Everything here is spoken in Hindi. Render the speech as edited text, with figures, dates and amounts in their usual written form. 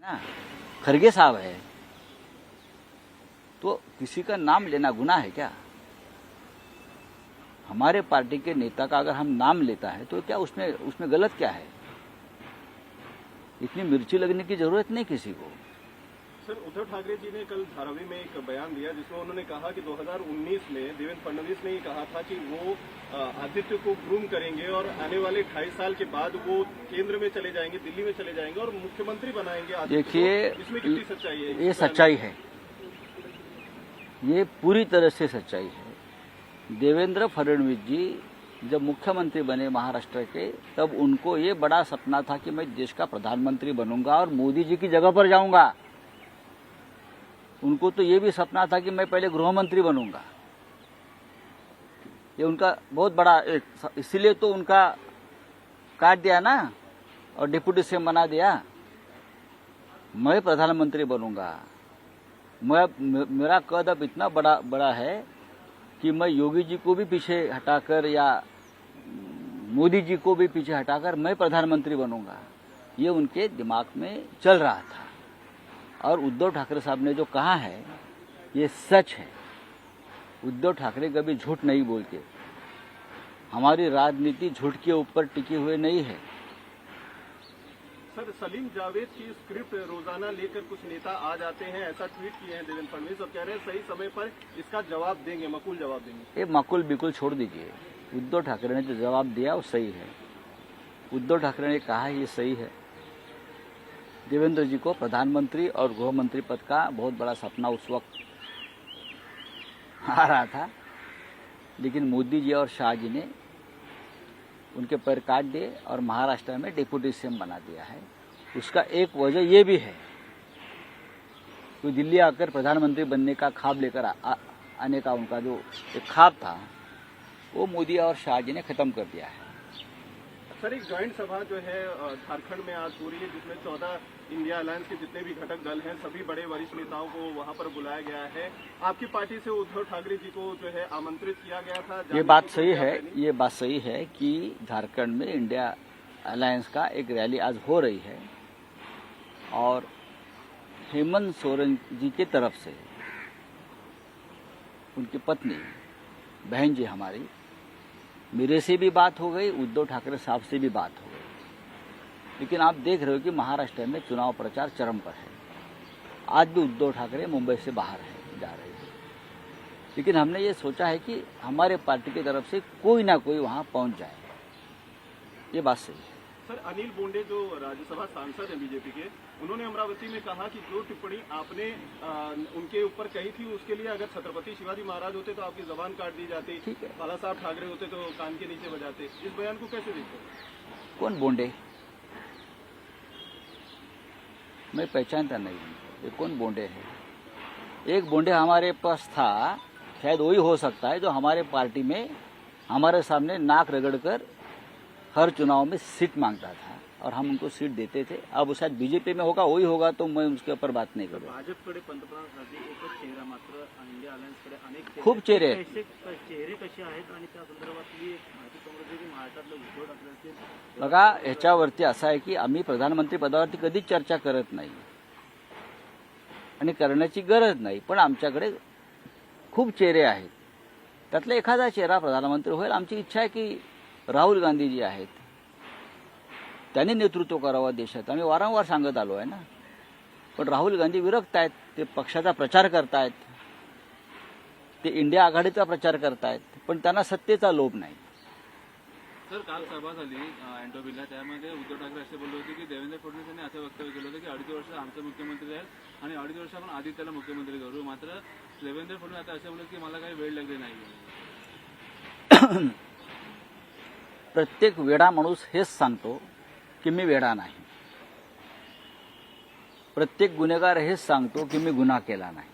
ना, खरगे साहब है, तो किसी का नाम लेना गुनाह है क्या? हमारे पार्टी के नेता का अगर हम नाम लेता है तो क्या उसमें गलत क्या है? इतनी मिर्ची लगने की जरूरत नहीं किसी को। सर, उद्धव ठाकरे जी ने कल धारावी में एक बयान दिया जिसमें उन्होंने कहा कि 2019 में देवेंद्र फडणवीस ने ही कहा था कि वो आदित्य को ग्रूम करेंगे और आने वाले 2.5 साल के बाद वो केंद्र में चले जाएंगे, दिल्ली में चले जाएंगे और मुख्यमंत्री बनाएंगे आदित्य को। देखिए, इसमें कितनी सच्चाई है? ये सच्चाई है, ये पूरी तरह से सच्चाई है। देवेंद्र फडणवीस जी जब मुख्यमंत्री बने महाराष्ट्र के, तब उनको ये बड़ा सपना था कि मैं देश का प्रधानमंत्री बनूंगा और मोदी जी की जगह पर जाऊंगा। उनको तो ये भी सपना था कि मैं पहले गृह मंत्री बनूंगा। ये उनका बहुत बड़ा, इसीलिए तो उनका काट दिया ना और डिप्यूटी सीएम बना दिया। मैं प्रधानमंत्री बनूंगा, मेरा कद अब इतना बड़ा है कि मैं योगी जी को भी पीछे हटाकर या मोदी जी को भी पीछे हटाकर मैं प्रधानमंत्री बनूंगा। ये उनके दिमाग में चल रहा था और उद्धव ठाकरे साहब ने जो कहा है ये सच है। उद्धव ठाकरे कभी झूठ नहीं बोलते। हमारी राजनीति झूठ के ऊपर टिकी हुई नहीं है। सर, सलीम जावेद की स्क्रिप्ट रोजाना लेकर कुछ नेता आ जाते हैं, ऐसा ट्वीट किए हैं देवेंद्र फडणवीस और कह रहे हैं सही समय पर इसका जवाब देंगे, मकुल जवाब देंगे। ये मकुल बिकुल छोड़ दीजिए। उद्धव ठाकरे ने जो जवाब दिया वो सही है। उद्धव ठाकरे ने कहा ये सही है। देवेंद्र जी को प्रधानमंत्री और गृह मंत्री पद का बहुत बड़ा सपना उस वक्त आ रहा था, लेकिन मोदी जी और शाह जी ने उनके पैर काट दिए और महाराष्ट्र में डिप्यूटी सीएम बना दिया है। उसका एक वजह ये भी है कि दिल्ली आकर प्रधानमंत्री बनने का ख्वाब लेकर आने का उनका जो एक ख्वाब था वो मोदी और शाह जी ने खत्म कर दिया है। सर, एक ज्वाइंट सभा जो है झारखंड में आज हो रही है जिसमें 14 इंडिया अलायंस के जितने भी घटक दल हैं सभी बड़े वरिष्ठ नेताओं को वहां पर बुलाया गया है। आपकी पार्टी से उद्धव ठाकरे जी को जो है आमंत्रित किया गया था। ये बात सही है कि झारखंड में इंडिया अलायंस का एक रैली आज हो रही है और हेमंत सोरेन जी की तरफ से उनकी पत्नी बहन जी हमारी, मेरे से भी बात हो गई, उद्धव ठाकरे साहब से भी बात हो गई। लेकिन आप देख रहे हो कि महाराष्ट्र में चुनाव प्रचार चरम पर है। आज भी उद्धव ठाकरे मुंबई से बाहर जा रहे हैं, लेकिन हमने ये सोचा है कि हमारे पार्टी की तरफ से कोई ना कोई वहां पहुंच जाए। ये बात सही है। सर, अनिल बोंडे जो राज्यसभा सांसद हैं बीजेपी के, उन्होंने अमरावती में कहा कि जो टिप्पणी आपने उनके ऊपर कही थी उसके लिए अगर छत्रपति शिवाजी महाराज होते तो आपकी जबान काट दी जाती, बाला साहब ठाकरे होते तो कान के नीचे बजाते। इस बयान को कैसे देखते हैं? कौन बोंडे? मैं पहचानता नहीं हूं, ये कौन बोंडे है? एक बोंडे हमारे पास था, शायद वही हो सकता है जो हमारे पार्टी में हमारे सामने नाक रगड़कर हर चुनाव में सीट मांगता था और हम उनको सीट देते थे। अब शायद बीजेपी में होगा, वही होगा, तो मैं उसके ऊपर बात नहीं करूँगा। भाजपकडे पंतप्रधानांसाठी एकच चेहरा, मात्र इंडिया अलायन्सकडे अनेक खूप चेहरे आहेत। चेहरे कसे आहेत आणि त्या संदर्भातली माहिती समजली की महाराष्ट्रातलं उद्धव ठाकरे बघा, ह्याच्यावरती असं आहे की आम्ही प्रधानमंत्री पदावरती कधीच चर्चा करत नाही आणि करण्याची गरज नाही, पण आमच्याकडे खूप चेहरे आहेत। त्यातला एखादा चेहरा प्रधानमंत्री होईल। आमची इच्छा आहे की राहुल गांधी जी आहेत त्यांनी नेतृत्व करावं देशात। आम्ही वारंवार सांगत आलो आहे ना, पण राहुल गांधी विरक्त आहेत। ते पक्षाचा प्रचार करतायत, ते इंडिया आघाडीचा प्रचार करतायत, पण त्यांना सत्तेचा लोभ नाही। सर, काल सभा झाली अँटोबीला, त्यामध्ये उद्धव ठाकरे असे बोलले होते की देवेंद्र फडणवीस यांनी असं वक्तव्य केलं होतं की 2.5 वर्ष आमचा मुख्यमंत्री राहील आणि 2.5 वर्ष आपण आदित्यला मुख्यमंत्री करू। मात्र देवेंद्र फडणवीस आता असे बोलले की मला काही वेळ लागली नाही। प्रत्येक वेडा माणूस हेच सांगतो की मी वेडा नाही। प्रत्येक गुन्हेगार हेच सांगतो की मी गुन्हा केला नाही।